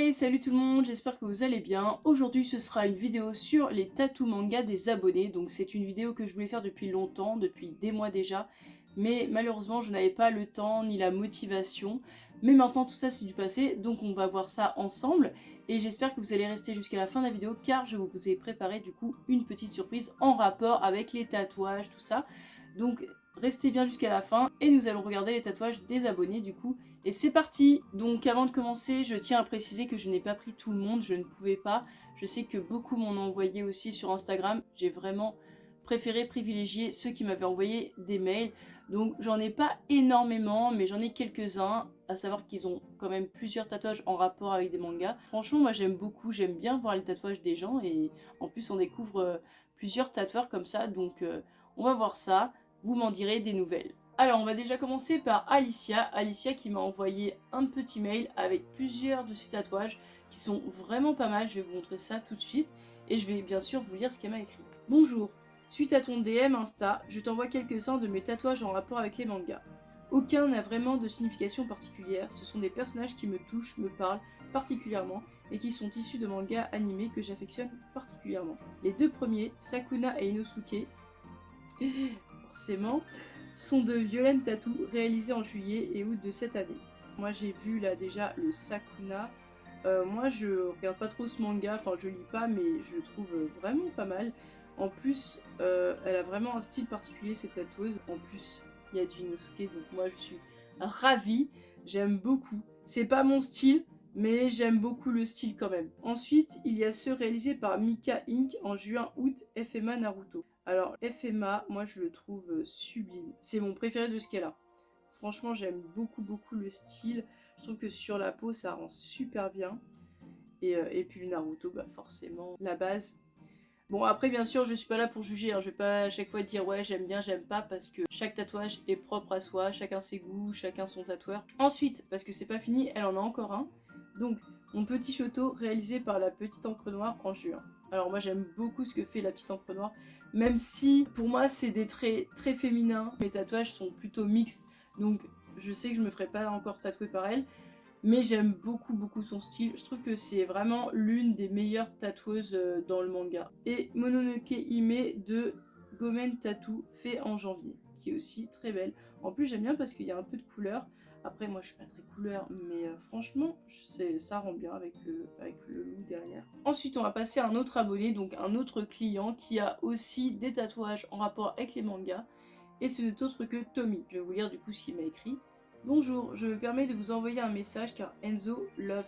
Hey, salut tout le monde, j'espère que vous allez bien. Aujourd'hui ce sera une vidéo sur les tatous manga des abonnés. Donc c'est une vidéo que je voulais faire depuis longtemps, depuis des mois déjà. Mais malheureusement je n'avais pas le temps ni la motivation. Mais maintenant tout ça c'est du passé, donc on va voir ça ensemble. Et j'espère que vous allez rester jusqu'à la fin de la vidéo car je vous ai préparé du coup une petite surprise en rapport avec les tatouages, tout ça. Donc restez bien jusqu'à la fin et nous allons regarder les tatouages des abonnés du coup. Et c'est parti! Donc avant de commencer, je tiens à préciser que je n'ai pas pris tout le monde, je ne pouvais pas. Je sais que beaucoup m'en ont envoyé aussi sur Instagram. J'ai vraiment préféré privilégier ceux qui m'avaient envoyé des mails. Donc j'en ai pas énormément, mais j'en ai quelques-uns. À savoir qu'ils ont quand même plusieurs tatouages en rapport avec des mangas. Franchement, moi j'aime beaucoup, j'aime bien voir les tatouages des gens. Et en plus, on découvre plusieurs tatoueurs comme ça. Donc on va voir ça. Vous m'en direz des nouvelles. Alors on va déjà commencer par Alicia. Alicia qui m'a envoyé un petit mail avec plusieurs de ses tatouages qui sont vraiment pas mal. Je vais vous montrer ça tout de suite et je vais bien sûr vous lire ce qu'elle m'a écrit. Bonjour, suite à ton DM Insta, je t'envoie quelques-uns de mes tatouages en rapport avec les mangas. Aucun n'a vraiment de signification particulière, ce sont des personnages qui me touchent, me parlent particulièrement et qui sont issus de mangas animés que j'affectionne particulièrement. Les deux premiers, Sakuna et Inosuke, forcément, sont de violents tattoos réalisés en juillet et août de cette année. Moi j'ai vu là déjà le Sakuna. Moi je regarde pas trop ce manga, enfin je lis pas mais je le trouve vraiment pas mal. En plus elle a vraiment un style particulier cette tatoueuse. En plus il y a du Inosuke donc moi je suis ravie, j'aime beaucoup. C'est pas mon style mais j'aime beaucoup le style quand même. Ensuite il y a ceux réalisés par Mika Inc. en juin-août FMA Naruto. Alors FMA, moi je le trouve sublime. C'est mon préféré de ce qu'elle a. Franchement j'aime beaucoup le style. Je trouve que sur la peau ça rend super bien. Et puis le Naruto, bah forcément, la base. Bon après bien sûr je suis pas là pour juger, hein. Je vais pas à chaque fois dire ouais j'aime bien, j'aime pas parce que chaque tatouage est propre à soi, chacun ses goûts, chacun son tatoueur. Ensuite, parce que c'est pas fini, elle en a encore un. Donc mon petit Shoto réalisé par la petite encre noire en juin. Alors moi j'aime beaucoup ce que fait la petite encre noire, même si pour moi c'est des traits très féminins. Mes tatouages sont plutôt mixtes, donc je sais que je me ferai pas encore tatouer par elle. Mais j'aime beaucoup son style. Je trouve que c'est vraiment l'une des meilleures tatoueuses dans le manga. Et Mononoke Hime de Gomen Tattoo, fait en janvier, qui est aussi très belle. En plus j'aime bien parce qu'il y a un peu de couleur. Après moi je suis pas très couleur, mais franchement ça rend bien avec le look derrière. Ensuite on va passer à un autre abonné, donc un autre client qui a aussi des tatouages en rapport avec les mangas. Et ce n'est autre que Tommy. Je vais vous lire du coup ce qu'il m'a écrit. Bonjour, je me permets de vous envoyer un message car Enzo Love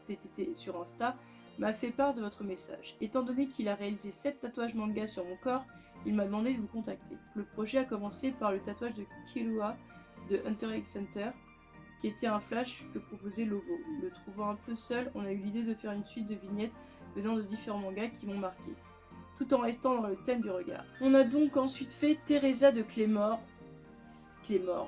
TTT sur Insta m'a fait part de votre message. Étant donné qu'il a réalisé 7 tatouages manga sur mon corps, il m'a demandé de vous contacter. Le projet a commencé par le tatouage de Killua de Hunter x Hunter, qui était un flash que proposait Logo. Le trouvant un peu seul, on a eu l'idée de faire une suite de vignettes venant de différents mangas qui m'ont marqué, tout en restant dans le thème du regard. On a donc ensuite fait Teresa de Claymore,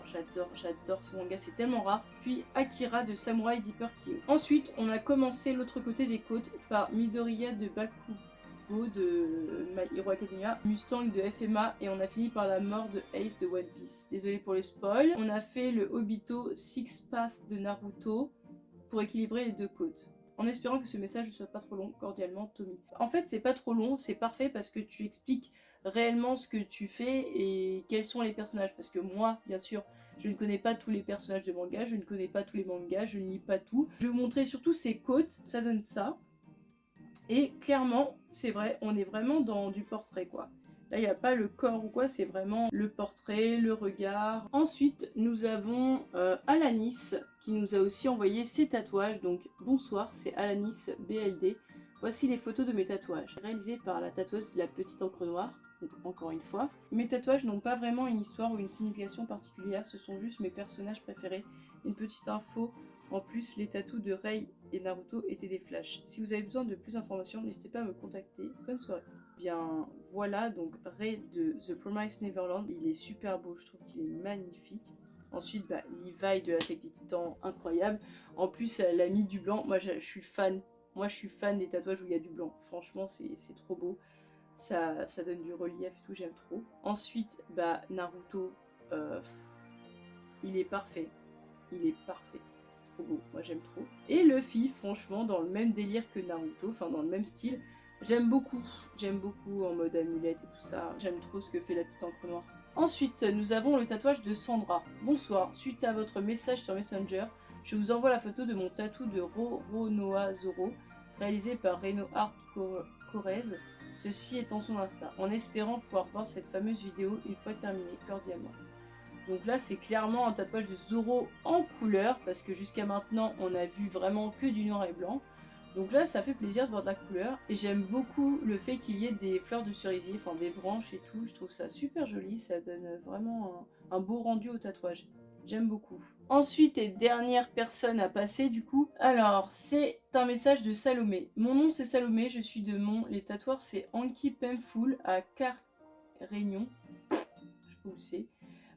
j'adore ce manga, c'est tellement rare. Puis Akira de Samurai Deeper Kyo. Ensuite, on a commencé l'autre côté des côtes par Midoriya de Bakugo de My Hero Academia, Mustang de FMA et on a fini par la mort de Ace de One Piece. Désolé pour le spoil. On a fait le Obito Six Path de Naruto pour équilibrer les deux côtes. En espérant que ce message ne soit pas trop long, cordialement Tommy. En fait c'est pas trop long, c'est parfait parce que tu expliques réellement ce que tu fais et quels sont les personnages. Parce que moi, bien sûr, je ne connais pas tous les personnages de manga, je ne connais pas tous les mangas, je ne lis pas tout. Je vais vous montrer surtout ses côtes, ça donne ça. Et clairement, c'est vrai, on est vraiment dans du portrait quoi. Là, il n'y a pas le corps ou quoi, c'est vraiment le portrait, le regard. Ensuite, nous avons Alanis qui nous a aussi envoyé ses tatouages. Donc, bonsoir, c'est Alanis BLD. Voici les photos de mes tatouages, réalisés par la tatoueuse de la petite encre noire. Donc, encore une fois. Mes tatouages n'ont pas vraiment une histoire ou une signification particulière, ce sont juste mes personnages préférés. Une petite info, en plus, les tatous de Rei et Naruto étaient des flashs. Si vous avez besoin de plus d'informations, n'hésitez pas à me contacter. Bonne soirée. Bien voilà, donc Rei de The Promised Neverland, il est super beau, je trouve qu'il est magnifique. Ensuite, Levi de l'Attaque des Titans, incroyable. En plus, elle a mis du blanc, moi je suis fan. Moi je suis fan des tatouages où il y a du blanc. Franchement, c'est trop beau. Ça donne du relief et tout, j'aime trop. Ensuite, Naruto, il est parfait. Il est parfait. trop beau, moi j'aime trop. Et Luffy, franchement, dans le même délire que Naruto, enfin dans le même style, j'aime beaucoup en mode amulette et tout ça, j'aime trop ce que fait la petite encre noire. Ensuite, nous avons le tatouage de Sandra. Bonsoir, suite à votre message sur Messenger, je vous envoie la photo de mon tatou de Roronoa Zoro, réalisé par Reno Art Correz, ceci étant son Insta, en espérant pouvoir voir cette fameuse vidéo une fois terminée, cordialement. Donc là, c'est clairement un tatouage de Zoro en couleur, parce que jusqu'à maintenant, on a vu vraiment que du noir et blanc. Donc là, ça fait plaisir de voir de la couleur. Et j'aime beaucoup le fait qu'il y ait des fleurs de cerisier, enfin des branches et tout. Je trouve ça super joli, ça donne vraiment un beau rendu au tatouage. J'aime beaucoup. Ensuite, et dernière personne à passer du coup. Alors, c'est un message de Salomé. Mon nom c'est Salomé, je suis de Mont. Les tatoueurs c'est Anki Pemfoul à Réunion. Je sais pas où c'est.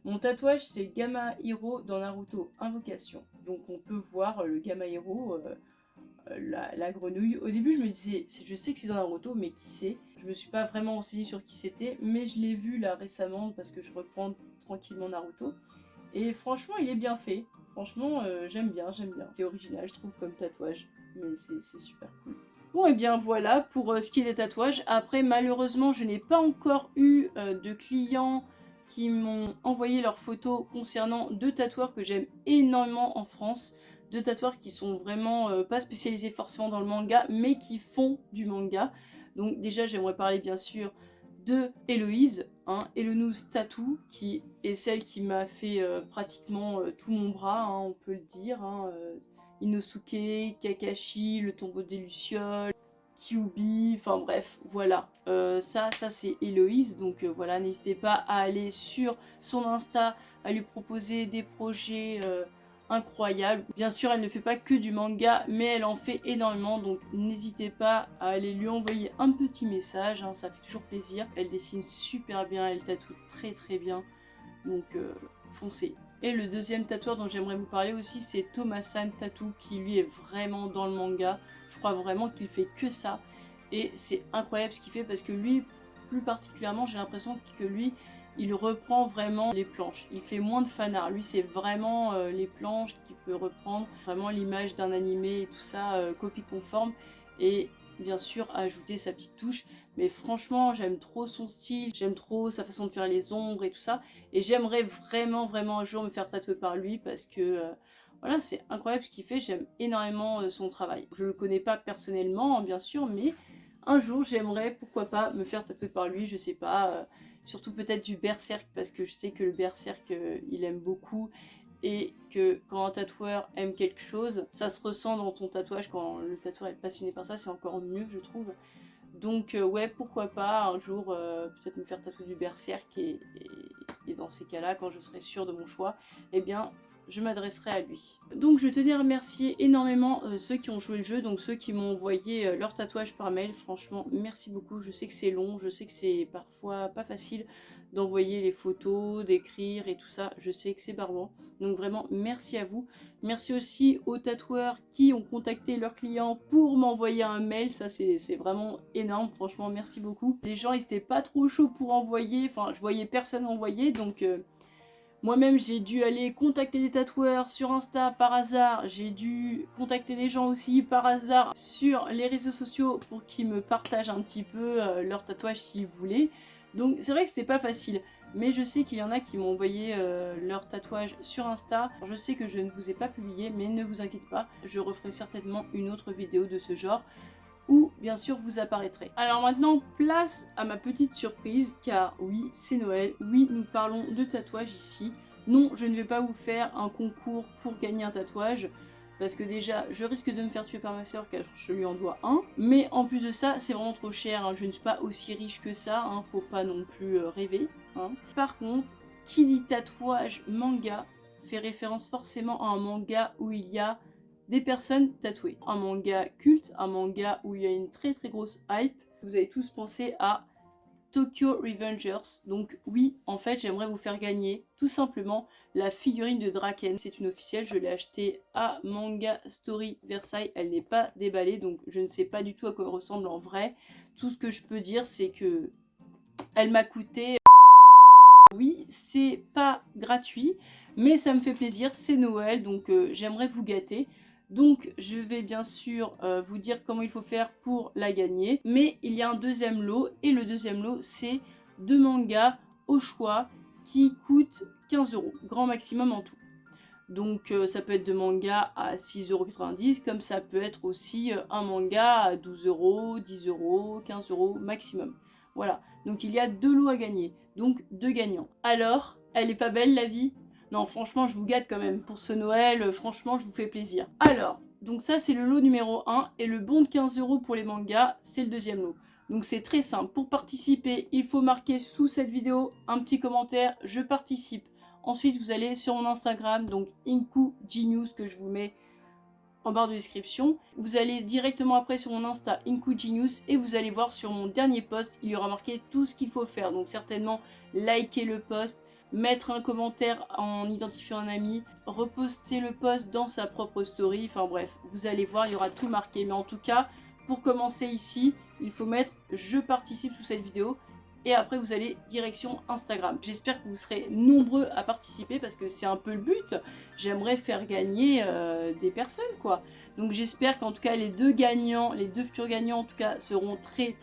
Mon tatouage c'est Gamma Hero dans Naruto Invocation. Donc on peut voir le Gamma Hero, la grenouille. Au début je me disais, je sais que c'est dans Naruto, mais qui c'est? Je me suis pas vraiment renseignée sur qui c'était, mais je l'ai vu là récemment parce que je reprends tranquillement Naruto. Et franchement il est bien fait. Franchement j'aime bien. C'est original je trouve comme tatouage, mais c'est super cool. Bon et bien voilà pour ce qui est des tatouages. Après malheureusement je n'ai pas encore eu de clients qui m'ont envoyé leurs photos concernant deux tatoueurs que j'aime énormément en France. Deux tatoueurs qui sont vraiment pas spécialisés forcément dans le manga, mais qui font du manga. Donc déjà j'aimerais parler bien sûr de Héloïse, Hélonouz Tattoo, qui est celle qui m'a fait pratiquement tout mon bras, on peut le dire. Inosuke, Kakashi, le tombeau des Lucioles, Kyuubi, enfin bref, voilà. Ça c'est Héloïse, donc voilà, n'hésitez pas à aller sur son Insta, à lui proposer des projets incroyables. Bien sûr, elle ne fait pas que du manga, mais elle en fait énormément, donc n'hésitez pas à aller lui envoyer un petit message, ça fait toujours plaisir. Elle dessine super bien, elle tatoue très très bien, donc foncez. Et le deuxième tatoueur dont j'aimerais vous parler aussi, c'est Thomasan Tattoo, qui lui est vraiment dans le manga. Je crois vraiment qu'il fait que ça. Et c'est incroyable ce qu'il fait parce que lui, plus particulièrement, j'ai l'impression que lui, il reprend vraiment les planches. Il fait moins de fanart. Lui, c'est vraiment les planches qu'il peut reprendre. Vraiment l'image d'un animé et tout ça, copie conforme. Et bien sûr, ajouter sa petite touche. Mais franchement, j'aime trop son style, j'aime trop sa façon de faire les ombres et tout ça. Et j'aimerais vraiment un jour me faire tatouer par lui parce que voilà, c'est incroyable ce qu'il fait. J'aime énormément son travail. Je le connais pas personnellement, bien sûr, mais un jour, j'aimerais, pourquoi pas, me faire tatouer par lui, je sais pas. Surtout peut-être du berserk parce que je sais que le berserk, il aime beaucoup. Et que quand un tatoueur aime quelque chose, ça se ressent dans ton tatouage. Quand le tatoueur est passionné par ça, c'est encore mieux, je trouve. Donc ouais, pourquoi pas un jour peut-être me faire tatouer du berserk et dans ces cas-là, quand je serai sûre de mon choix, eh bien je m'adresserai à lui. Donc je tenais à remercier énormément ceux qui ont joué le jeu, donc ceux qui m'ont envoyé leur tatouage par mail. Franchement, merci beaucoup. Je sais que c'est long, je sais que c'est parfois pas facile d'envoyer les photos, d'écrire et tout ça. Je sais que c'est barbant. Donc vraiment, merci à vous. Merci aussi aux tatoueurs qui ont contacté leurs clients pour m'envoyer un mail. Ça, c'est vraiment énorme. Franchement, merci beaucoup. Les gens, ils n'étaient pas trop chauds pour envoyer. Enfin, je voyais personne envoyer. Donc, moi-même, j'ai dû aller contacter des tatoueurs sur Insta par hasard. J'ai dû contacter des gens aussi par hasard sur les réseaux sociaux pour qu'ils me partagent un petit peu leur tatouage s'ils voulaient. Donc c'est vrai que c'était pas facile, mais je sais qu'il y en a qui m'ont envoyé leur tatouage sur Insta. Je sais que je ne vous ai pas publié, mais ne vous inquiétez pas, je referai certainement une autre vidéo de ce genre où bien sûr vous apparaîtrez. Alors maintenant, place à ma petite surprise, car oui, c'est Noël, oui, nous parlons de tatouage ici. Non, je ne vais pas vous faire un concours pour gagner un tatouage, parce que déjà, je risque de me faire tuer par ma soeur car je lui en dois un. Mais en plus de ça, c'est vraiment trop cher, je ne suis pas aussi riche que ça, faut pas non plus rêver. Par contre, qui dit tatouage manga fait référence forcément à un manga où il y a des personnes tatouées. Un manga culte, un manga où il y a une très grosse hype. Vous avez tous pensé à Tokyo Revengers. Donc oui, en fait, j'aimerais vous faire gagner tout simplement la figurine de Draken. C'est une officielle, je l'ai achetée à Manga Story Versailles. Elle n'est pas déballée, donc je ne sais pas du tout à quoi elle ressemble en vrai. Tout ce que je peux dire, c'est que elle m'a coûté... Oui, c'est pas gratuit. Mais ça me fait plaisir, c'est Noël, donc j'aimerais vous gâter. Donc je vais bien sûr vous dire comment il faut faire pour la gagner. Mais il y a un deuxième lot, et le deuxième lot c'est 2 mangas au choix qui coûtent 15 €, grand maximum en tout. Donc ça peut être 2 mangas à 6,90 €, comme ça peut être aussi un manga à 12 €, 10 €, 15 € maximum. Voilà, donc il y a 2 lots à gagner, donc 2 gagnants. Alors, elle est pas belle la vie? Non, franchement, je vous gâte quand même. Pour ce Noël, franchement, je vous fais plaisir. Alors, donc ça, c'est le lot numéro 1. Et le bon de 15 € pour les mangas, c'est le deuxième lot. Donc c'est très simple. Pour participer, il faut marquer sous cette vidéo un petit commentaire « Je participe ». Ensuite, vous allez sur mon Instagram, donc Inku Genius, que je vous mets en barre de description. Vous allez directement après sur mon Insta Inku Genius et vous allez voir sur mon dernier post, il y aura marqué tout ce qu'il faut faire. Donc certainement liker le post, mettre un commentaire en identifiant un ami, reposter le post dans sa propre story, enfin bref, vous allez voir, il y aura tout marqué. Mais en tout cas, pour commencer ici, il faut mettre « Je participe » sous cette vidéo. Et après vous allez direction Instagram. J'espère que vous serez nombreux à participer parce que c'est un peu le but. J'aimerais faire gagner des personnes quoi. Donc j'espère qu'en tout cas les deux gagnants, les deux futurs gagnants en tout cas seront très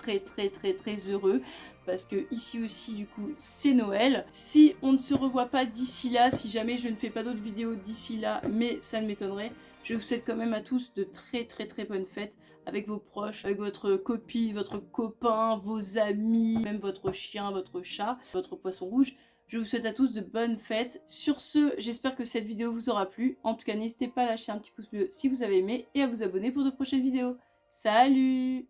heureux. Parce que ici aussi du coup c'est Noël. Si on ne se revoit pas d'ici là, si jamais je ne fais pas d'autres vidéos d'ici là, mais ça ne m'étonnerait, je vous souhaite quand même à tous de très bonnes fêtes avec vos proches, avec votre copine, votre copain, vos amis, même votre chien, votre chat, votre poisson rouge. Je vous souhaite à tous de bonnes fêtes. Sur ce, j'espère que cette vidéo vous aura plu. En tout cas, n'hésitez pas à lâcher un petit pouce bleu si vous avez aimé et à vous abonner pour de prochaines vidéos. Salut!